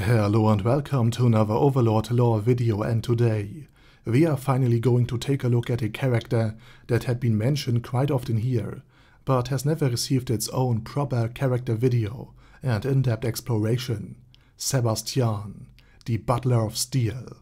Hello and welcome to another Overlord lore video, and today we are finally going to take a look at a character that had been mentioned quite often here, but has never received its own proper character video and in-depth exploration, Sebas Tian, the Butler of Steel.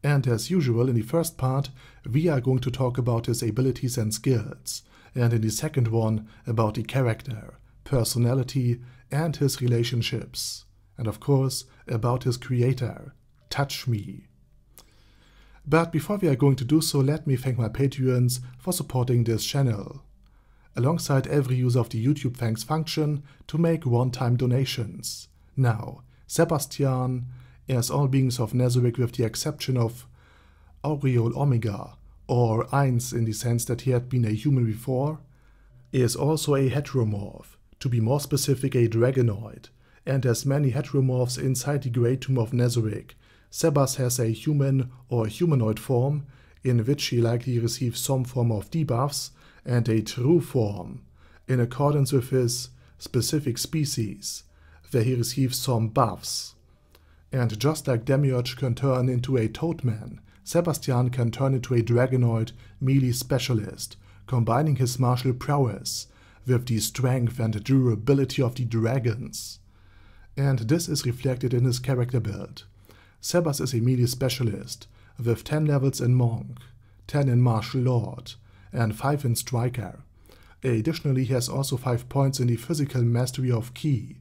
And as usual, in the first part we are going to talk about his abilities and skills, and in the second one about the character, personality and his relationships. And of course, about his creator, Touch Me. But before we are going to do so, let me thank my Patreons for supporting this channel. Alongside every use of the YouTube thanks function to make one-time donations. Now, Sebas Tian, as all beings of Nezarec with the exception of Aureole Omega, or Eins in the sense that he had been a human before, is also a heteromorph, to be more specific a dragonoid. And as many heteromorphs inside the Great Tomb of Nezarec, Sebas has a human or humanoid form, in which he likely receives some form of debuffs, and a true form, in accordance with his specific species, where he receives some buffs. And just like Demiurge can turn into a toadman, Sebas Tian can turn into a dragonoid melee specialist, combining his martial prowess with the strength and durability of the dragons. And this is reflected in his character build. Sebas is a melee specialist, with 10 levels in Monk, 10 in Martial Lord, and 5 in Striker. Additionally, he has also 5 points in the Physical Mastery of Ki,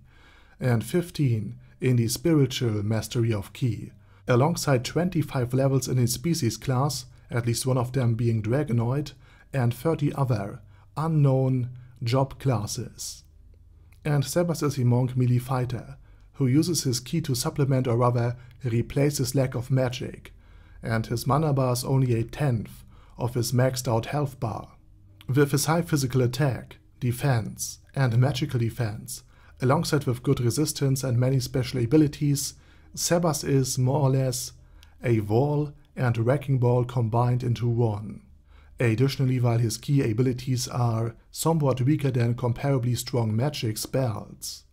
and 15 in the Spiritual Mastery of Ki, alongside 25 levels in his species class, at least one of them being Dragonoid, and 30 other, unknown job classes. And Sebas is a Monk melee fighter, who uses his ki to supplement or rather replace his lack of magic, and his mana bar is only a tenth of his maxed out health bar. With his high physical attack, defense and magical defense, alongside with good resistance and many special abilities, Sebas is more or less a wall and wrecking ball combined into one. Additionally, while his key abilities are somewhat weaker than comparably strong magic spells,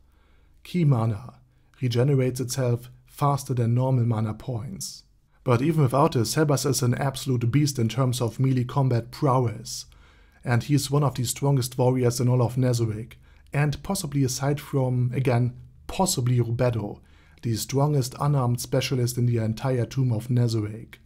ki mana regenerates itself faster than normal mana points. But even without this, Sebas is an absolute beast in terms of melee combat prowess, and he is one of the strongest warriors in all of Nezarec, and possibly aside from, again, possibly Rubedo, the strongest unarmed specialist in the entire Tomb of Nezarec.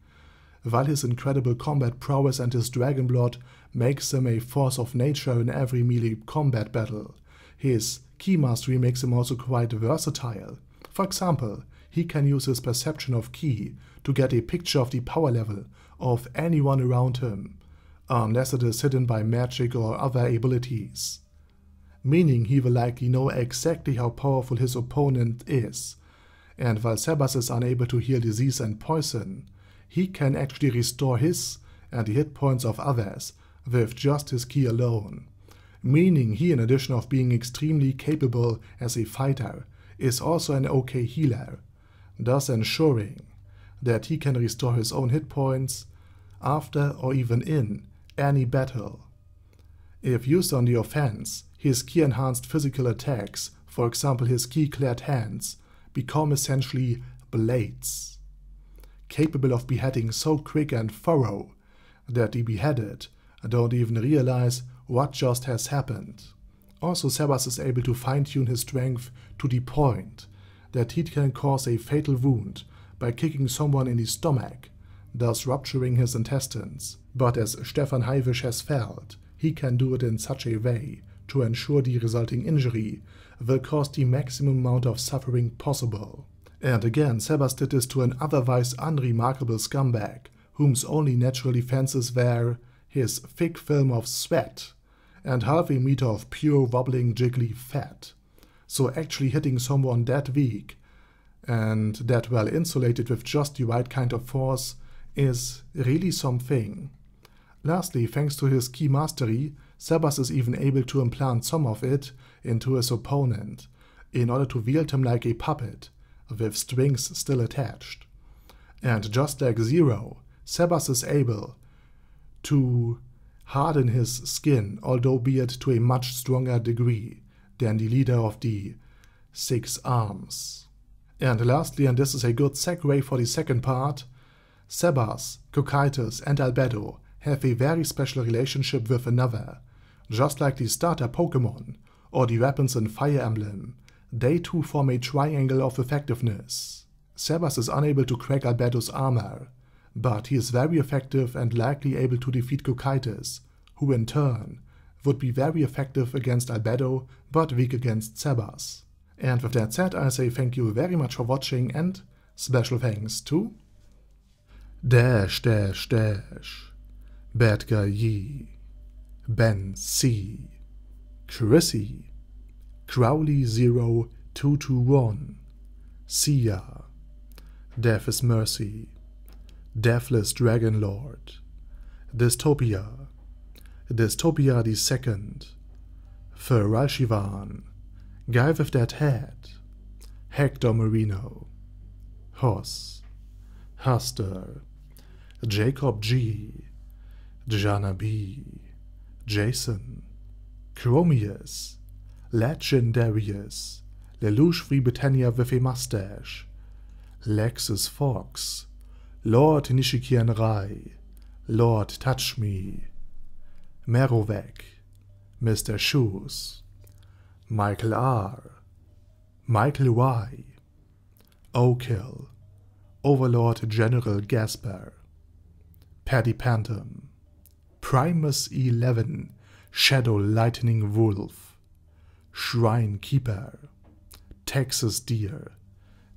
While his incredible combat prowess and his dragon blood makes him a force of nature in every melee combat battle, his ki mastery makes him also quite versatile. For example, he can use his perception of ki to get a picture of the power level of anyone around him, unless it is hidden by magic or other abilities. Meaning he will likely know exactly how powerful his opponent is, and while Sebas is unable to heal disease and poison, he can actually restore his and the hit points of others with just his ki alone. Meaning he, in addition of being extremely capable as a fighter, is also an okay healer, thus ensuring that he can restore his own hit points after or even in any battle. If used on the offense, his ki-enhanced physical attacks, for example his ki-clad hands, become essentially blades, capable of beheading so quick and thorough that the beheaded don't even realize what just has happened. Also, Sebas is able to fine-tune his strength to the point that he can cause a fatal wound by kicking someone in the stomach, thus rupturing his intestines. But as Stefan Heivisch has felt, he can do it in such a way to ensure the resulting injury will cause the maximum amount of suffering possible. And again, Sebas did this to an otherwise unremarkable scumbag, whom's only natural defenses were his thick film of sweat and half a meter of pure wobbling jiggly fat. So actually hitting someone that weak and that well insulated with just the right kind of force is really something. Lastly, thanks to his ki mastery, Sebas is even able to implant some of it into his opponent, in order to wield him like a puppet, with strings still attached. And just like Zero, Sebas is able to harden his skin, although be it to a much stronger degree than the leader of the 6 Arms. And lastly, and this is a good segue for the second part, Sebas, Cocytus and Albedo have a very special relationship with another. Just like the starter Pokémon or the weapons in Fire Emblem, they too form a triangle of effectiveness. Sebas is unable to crack Albedo's armor, but he is very effective and likely able to defeat Cocytus, who in turn would be very effective against Albedo but weak against Sebas. And with that said, I say thank you very much for watching and special thanks to Bad Guy Yi, Ben C, Chrissy, Crowley0221, Sia, Death is Mercy, Deathless Dragon Lord, Dystopia the Second, Feral Shivan, Guy with That Head, Hector Marino, Hoss, Huster, Jacob G, Jana B, Jason, Chromius, Legendarius, Lelouch Free Britannia with a Mustache, Lexus Fox, Lord Nishikian Rai, Lord Touch Me, Merovec, Mr. Shoes, Michael R, Michael Y, Okill, Overlord General Gasper, Paddy Pantom, Primus 11, Shadow Lightning Wolf, Shrine Keeper, Texas Deer,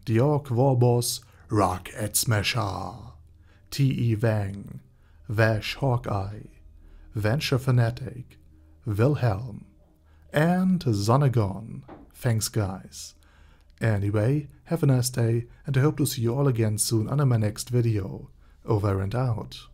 the Orc Warboss Rock Ed Smasher, T.E. Wang, Vash Hawkeye, Venture Fanatic, Wilhelm, and Zonagon. Thanks guys. Anyway, have a nice day and I hope to see you all again soon on my next video. Over and out.